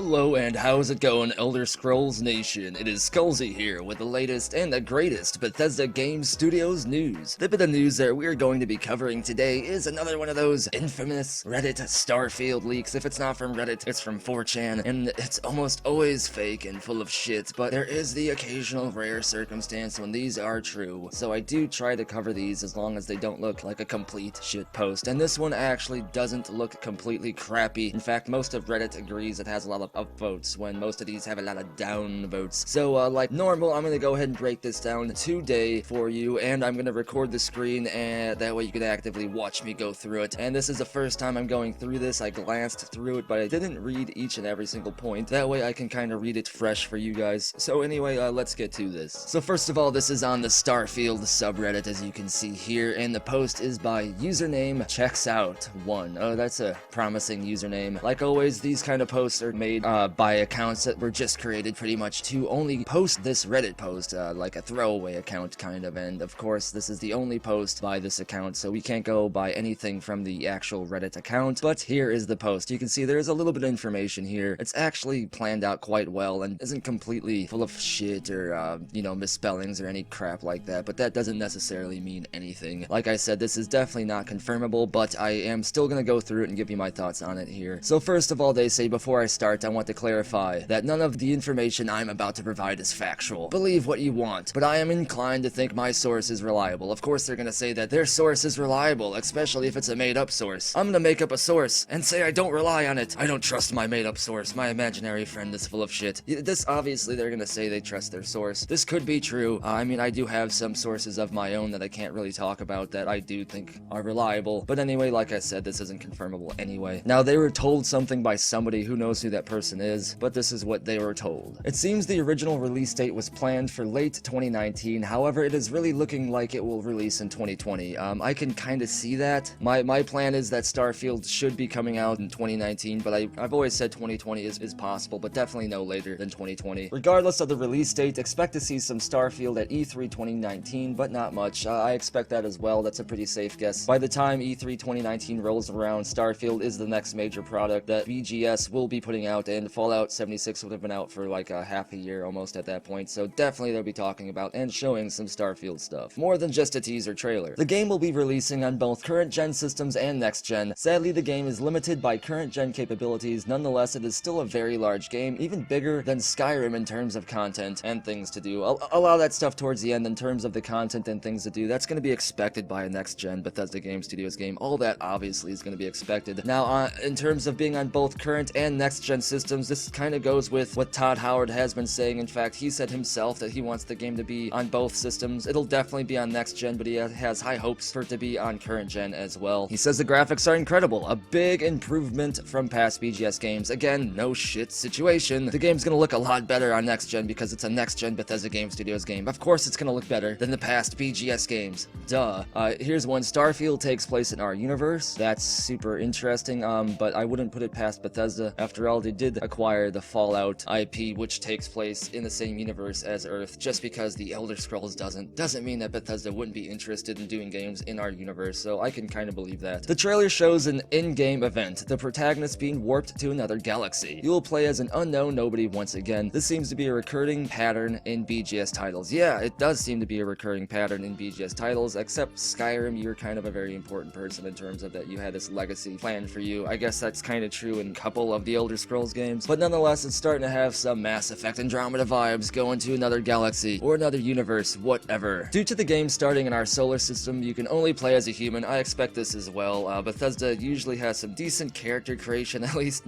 Hello and how's it going, Elder Scrolls Nation? It is Skullzi here with the latest and the greatest Bethesda Game Studios news. The bit of news that we're going to be covering today is another one of those infamous Reddit Starfield leaks. If it's not from Reddit, it's from 4chan, and it's almost always fake and full of shit, but there is the occasional rare circumstance when these are true. So I do try to cover these as long as they don't look like a complete shit post, and this one actually doesn't look completely crappy. In fact, most of Reddit agrees it has a lot of upvotes when most of these have a lot of downvotes. So like normal, I'm gonna go ahead and break this down today for you, and I'm gonna record the screen, and that way you can actively watch me go through it. And this is the first time I'm going through this. I glanced through it, but I didn't read each and every single point. That way I can kind of read it fresh for you guys. So anyway, let's get to this. So first of all, this is on the Starfield subreddit, as you can see here, and the post is by username checksout1. Oh, that's a promising username. Like always, these kind of posts are made by accounts that were just created pretty much to only post this Reddit post, like a throwaway account kind of, and of course this is the only post by this account, so we can't go by anything from the actual Reddit account. But here is the post. You can see there's a little bit of information here. It's actually planned out quite well and isn't completely full of shit or you know, misspellings or any crap like that, but that doesn't necessarily mean anything. Like I said, this is definitely not confirmable, but I am still gonna go through it and give you my thoughts on it here. So first of all, they say, before I start, I want to clarify that none of the information I'm about to provide is factual. Believe what you want, but I am inclined to think my source is reliable. Of course they're gonna say that their source is reliable, especially if it's a made-up source. I'm gonna make up a source and say I don't rely on it. I don't trust my made-up source. My imaginary friend is full of shit. This, obviously, they're gonna say they trust their source. This could be true. I mean, I do have some sources of my own that I can't really talk about that I do think are reliable. But anyway, like I said, this isn't confirmable anyway. Now, they were told something by somebody, who knows who that person is, but this is what they were told. It seems the original release date was planned for late 2019, however, it is really looking like it will release in 2020. I can kind of see that. My plan is that Starfield should be coming out in 2019, but I've always said 2020 is possible, but definitely no later than 2020. Regardless of the release date, expect to see some Starfield at E3 2019, but not much. I expect that as well. That's a pretty safe guess. By the time E3 2019 rolls around, Starfield is the next major product that BGS will be putting out, and Fallout 76 would have been out for like a half a year almost at that point, so definitely they'll be talking about and showing some Starfield stuff. More than just a teaser trailer. The game will be releasing on both current-gen systems and next-gen. Sadly, the game is limited by current-gen capabilities. Nonetheless, it is still a very large game, even bigger than Skyrim in terms of content and things to do. A lot of that stuff towards the end in terms of the content and things to do, that's going to be expected by a next-gen Bethesda Game Studios game. All that obviously is going to be expected. Now, in terms of being on both current and next-gen systems, this kind of goes with what Todd Howard has been saying. In fact, he said himself that he wants the game to be on both systems. It'll definitely be on next-gen, but he has high hopes for it to be on current-gen as well. He says the graphics are incredible, a big improvement from past BGS games. Again, no shit situation. The game's gonna look a lot better on next-gen because it's a next-gen Bethesda Game Studios game. Of course it's gonna look better than the past BGS games. Duh. Here's one. Starfield takes place in our universe. That's super interesting, but I wouldn't put it past Bethesda. After all, they did acquire the Fallout IP, which takes place in the same universe as Earth. Just because the Elder Scrolls doesn't mean that Bethesda wouldn't be interested in doing games in our universe, so I can kind of believe that. The trailer shows an in-game event, the protagonist being warped to another galaxy. You will play as an unknown nobody once again. This seems to be a recurring pattern in BGS titles. Yeah, it does seem to be a recurring pattern in BGS titles, except Skyrim, you're kind of a very important person in terms of that you had this legacy planned for you. I guess that's kind of true in a couple of the Elder Scrolls games, but nonetheless, it's starting to have some Mass Effect Andromeda vibes, going to another galaxy or another universe, whatever. Due to the game starting in our solar system, you can only play as a human. I expect this as well. Bethesda usually has some decent character creation, at least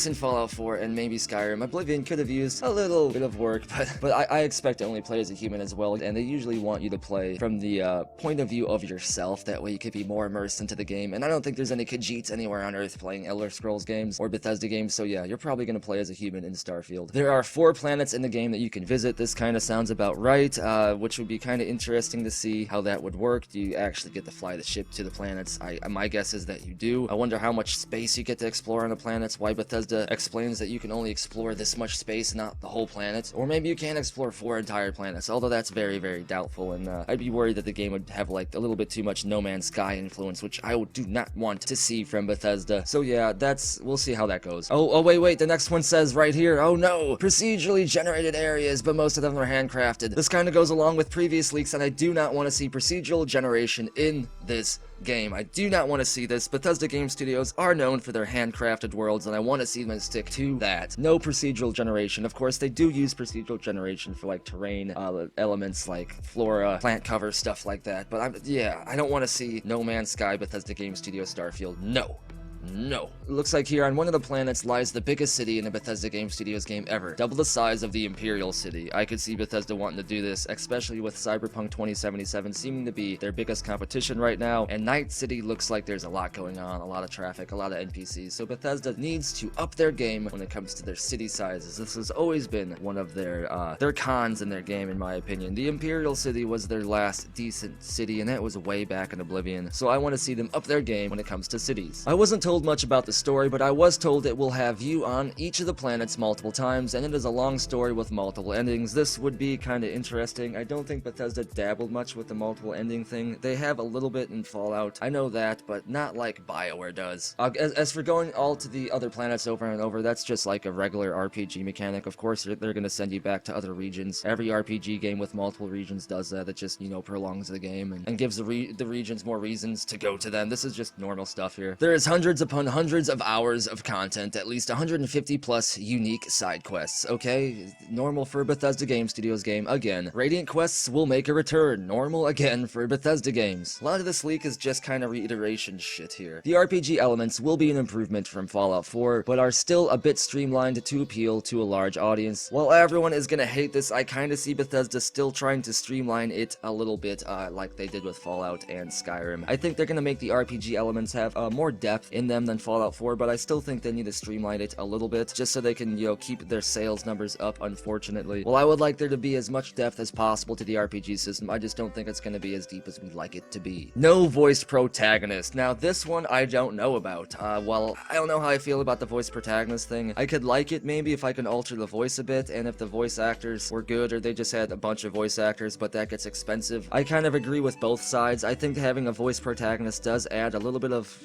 in Fallout 4 and maybe Skyrim. Oblivion could have used a little bit of work, but I expect to only play as a human as well, and they usually want you to play from the point of view of yourself. That way you could be more immersed into the game, and I don't think there's any Khajiits anywhere on Earth playing Elder Scrolls games or Bethesda games, so yeah, you're probably going to play as a human in Starfield. There are 4 planets in the game that you can visit. This kind of sounds about right, which would be kind of interesting to see how that would work. Do you actually get to fly the ship to the planets? My guess is that you do. I wonder how much space you get to explore on the planets, why Bethesda explains that you can only explore this much space, not the whole planet, or maybe you can't explore 4 entire planets, although that's very, very doubtful, and I'd be worried that the game would have like a little bit too much No Man's Sky influence, which I do not want to see from Bethesda. So yeah, we'll see how that goes. Oh, wait, wait, the next one says right here, oh no, procedurally generated areas, but most of them are handcrafted. This kind of goes along with previous leaks, and I do not want to see procedural generation in this game. I do not want to see this. Bethesda Game Studios are known for their handcrafted worlds, and I want to see them stick to that. No procedural generation. Of course, they do use procedural generation for like terrain elements like flora, plant cover, stuff like that. But I don't want to see No Man's Sky, Bethesda Game Studios, Starfield. No. No. It looks like here on one of the planets lies the biggest city in a Bethesda Game Studios game ever. Double the size of the Imperial City. I could see Bethesda wanting to do this, especially with Cyberpunk 2077 seeming to be their biggest competition right now. And Night City looks like there's a lot going on, a lot of traffic, a lot of NPCs. So Bethesda needs to up their game when it comes to their city sizes. This has always been one of their cons in their game, in my opinion. The Imperial City was their last decent city, and that was way back in Oblivion. So I want to see them up their game when it comes to cities. I wasn't told much about the story, but I was told it will have you on each of the planets multiple times, and it is a long story with multiple endings. This would be kind of interesting. I don't think Bethesda dabbled much with the multiple ending thing. They have a little bit in Fallout, I know that, but not like BioWare does. As for going all to the other planets over and over, that's just like a regular RPG mechanic. Of course, they're going to send you back to other regions. Every RPG game with multiple regions does that. It just, prolongs the game and gives the regions more reasons to go to them. This is just normal stuff here. There is hundreds upon hundreds of hours of content, at least 150 plus unique side quests, okay? Normal for Bethesda Game Studios game, again. Radiant quests will make a return, normal again for Bethesda games. A lot of this leak is just kind of reiteration shit here. The RPG elements will be an improvement from Fallout 4, but are still a bit streamlined to appeal to a large audience. While everyone is gonna hate this, I kinda see Bethesda still trying to streamline it a little bit, like they did with Fallout and Skyrim. I think they're gonna make the RPG elements have more depth in them than Fallout 4, but I still think they need to streamline it a little bit, just so they can, keep their sales numbers up, unfortunately. Well, I would like there to be as much depth as possible to the RPG system, I just don't think it's going to be as deep as we'd like it to be. No voiced protagonist. Now, this one I don't know about. Well, I don't know how I feel about the voiced protagonist thing. I could like it maybe if I can alter the voice a bit, and if the voice actors were good, or they just had a bunch of voice actors, but that gets expensive. I kind of agree with both sides. I think having a voice protagonist does add a little bit of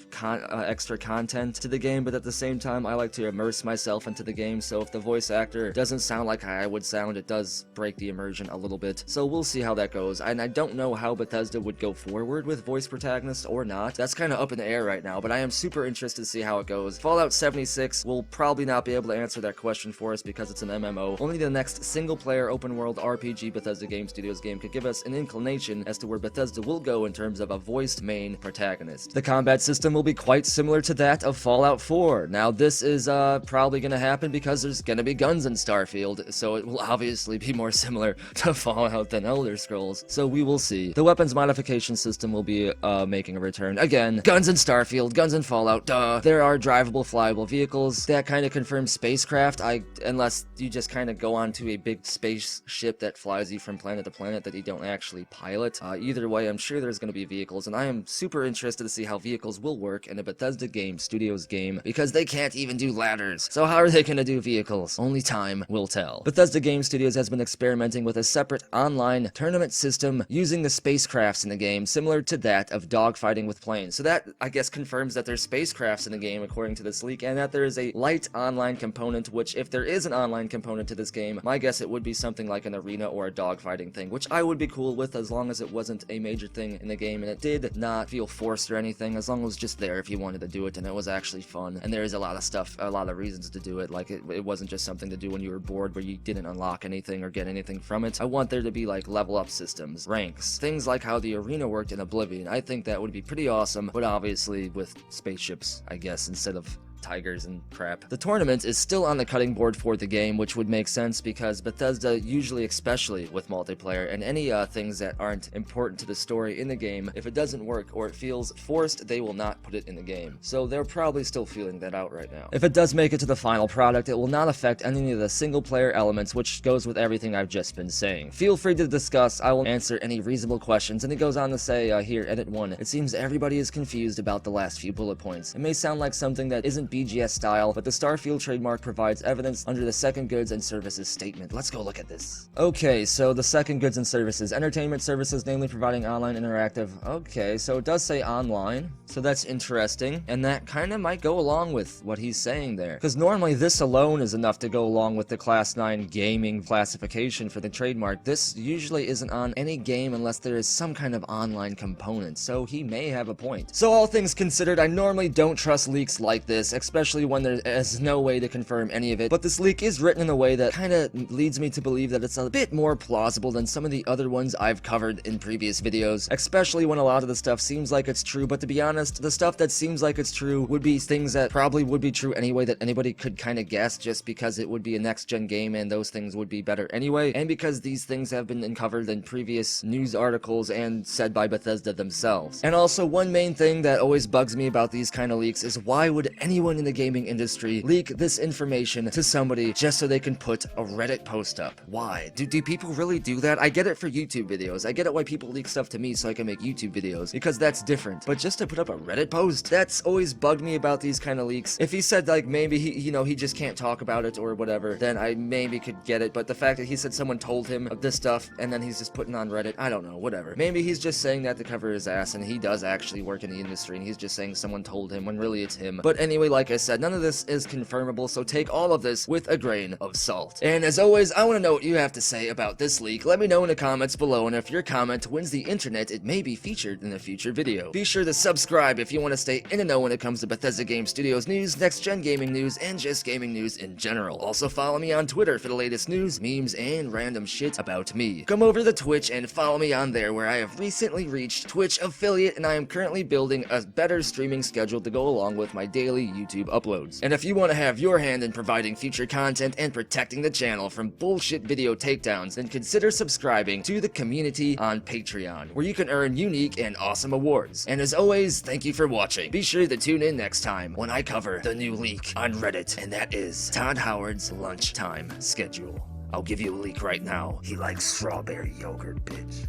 extra content to the game, but at the same time, I like to immerse myself into the game, so if the voice actor doesn't sound like I would sound, it does break the immersion a little bit. So we'll see how that goes, and I don't know how Bethesda would go forward with voice protagonists or not. That's kind of up in the air right now, but I am super interested to see how it goes. Fallout 76 will probably not be able to answer that question for us because it's an MMO. Only the next single-player open-world RPG Bethesda Game Studios game could give us an inclination as to where Bethesda will go in terms of a voiced main protagonist. The combat system will be quite similar to that of Fallout 4. Now, this is probably going to happen because there's going to be guns in Starfield, so it will obviously be more similar to Fallout than Elder Scrolls, so we will see. The weapons modification system will be making a return. Again, guns in Starfield, guns in Fallout, duh. There are drivable, flyable vehicles. That kind of confirms spacecraft, unless you just kind of go onto a big spaceship that flies you from planet to planet that you don't actually pilot. Either way, I'm sure there's going to be vehicles, and I am super interested to see how vehicles will work in a Bethesda Game Studios game, because they can't even do ladders. So how are they gonna do vehicles? Only time will tell. Bethesda Game Studios has been experimenting with a separate online tournament system using the spacecrafts in the game, similar to that of dogfighting with planes. So that, I guess, confirms that there's spacecrafts in the game, according to this leak, and that there is a light online component, which, if there is an online component to this game, my guess it would be something like an arena or a dogfighting thing, which I would be cool with as long as it wasn't a major thing in the game, and it did not feel forced or anything, as long as it was just there if you wanted to do it, and it was actually fun. And there is a lot of stuff, a lot of reasons to do it, like it wasn't just something to do when you were bored where you didn't unlock anything or get anything from it. I want there to be like level up systems, ranks, things like how the arena worked in Oblivion. I think that would be pretty awesome, but obviously with spaceships, I guess, instead of tigers and crap. The tournament is still on the cutting board for the game, which would make sense because Bethesda usually, especially with multiplayer and any things that aren't important to the story in the game, if it doesn't work or it feels forced, they will not put it in the game. So they're probably still feeling that out right now. If it does make it to the final product, it will not affect any of the single player elements, which goes with everything I've just been saying. Feel free to discuss, I will answer any reasonable questions, and it goes on to say, here, edit 1, it seems everybody is confused about the last few bullet points. It may sound like something that isn't isn't BGS style, but the Starfield trademark provides evidence under the second goods and services statement. Let's go look at this. Okay, so the second goods and services. Entertainment services, namely providing online interactive. Okay, so it does say online, so that's interesting, and that kind of might go along with what he's saying there. Because normally this alone is enough to go along with the Class 9 gaming classification for the trademark. This usually isn't on any game unless there is some kind of online component, so he may have a point. So all things considered, I normally don't trust leaks like this, especially when there is no way to confirm any of it, but this leak is written in a way that kind of leads me to believe that it's a bit more plausible than some of the other ones I've covered in previous videos, especially when a lot of the stuff seems like it's true. But to be honest, the stuff that seems like it's true would be things that probably would be true anyway, that anybody could kind of guess, just because it would be a next-gen game and those things would be better anyway, and because these things have been uncovered in previous news articles and said by Bethesda themselves. And also, one main thing that always bugs me about these kind of leaks is why would anyone in the gaming industry leak this information to somebody just so they can put a Reddit post up? Why? Do people really do that? I get it for YouTube videos. I get it why people leak stuff to me so I can make YouTube videos, because that's different. But just to put up a Reddit post, that's always bugged me about these kind of leaks. If he said, like, maybe he just can't talk about it or whatever, then I maybe could get it. But the fact that he said someone told him of this stuff and then he's just putting on Reddit, I don't know, whatever. Maybe he's just saying that to cover his ass and he does actually work in the industry and he's just saying someone told him when really it's him. But anyway, like I said, none of this is confirmable, so take all of this with a grain of salt. And as always, I want to know what you have to say about this leak. Let me know in the comments below, and if your comment wins the internet, it may be featured in a future video. Be sure to subscribe if you want to stay in the know when it comes to Bethesda Game Studios news, next-gen gaming news, and just gaming news in general. Also follow me on Twitter for the latest news, memes, and random shit about me. Come over to Twitch and follow me on there, where I have recently reached Twitch affiliate, and I am currently building a better streaming schedule to go along with my daily YouTube uploads. And if you want to have your hand in providing future content and protecting the channel from bullshit video takedowns, then consider subscribing to the community on Patreon, where you can earn unique and awesome awards. And as always, thank you for watching. Be sure to tune in next time when I cover the new leak on Reddit, and that is Todd Howard's lunchtime schedule. I'll give you a leak right now. He likes strawberry yogurt, bitch.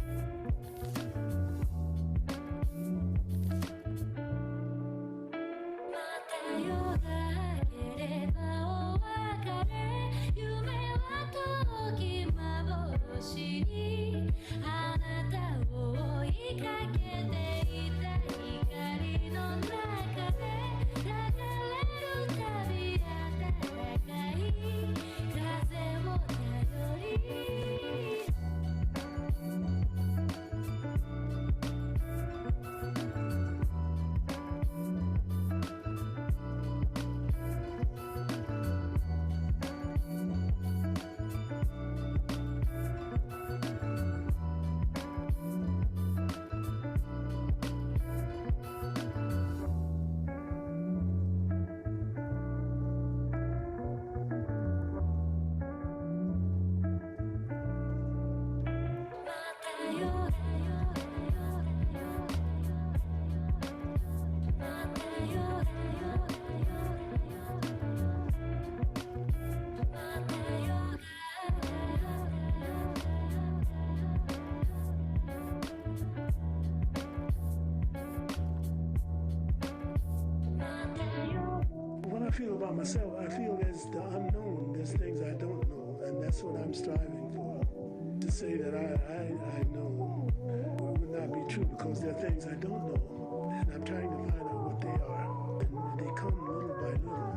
I feel about myself, I feel there's the unknown, there's things I don't know, and that's what I'm striving for. To say that I know would not be true, because there are things I don't know, and I'm trying to find out what they are, and they come little by little.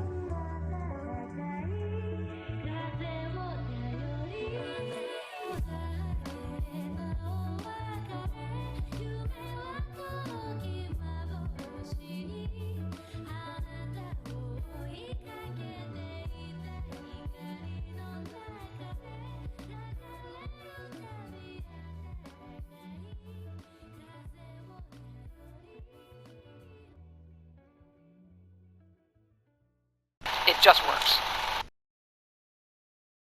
It just works.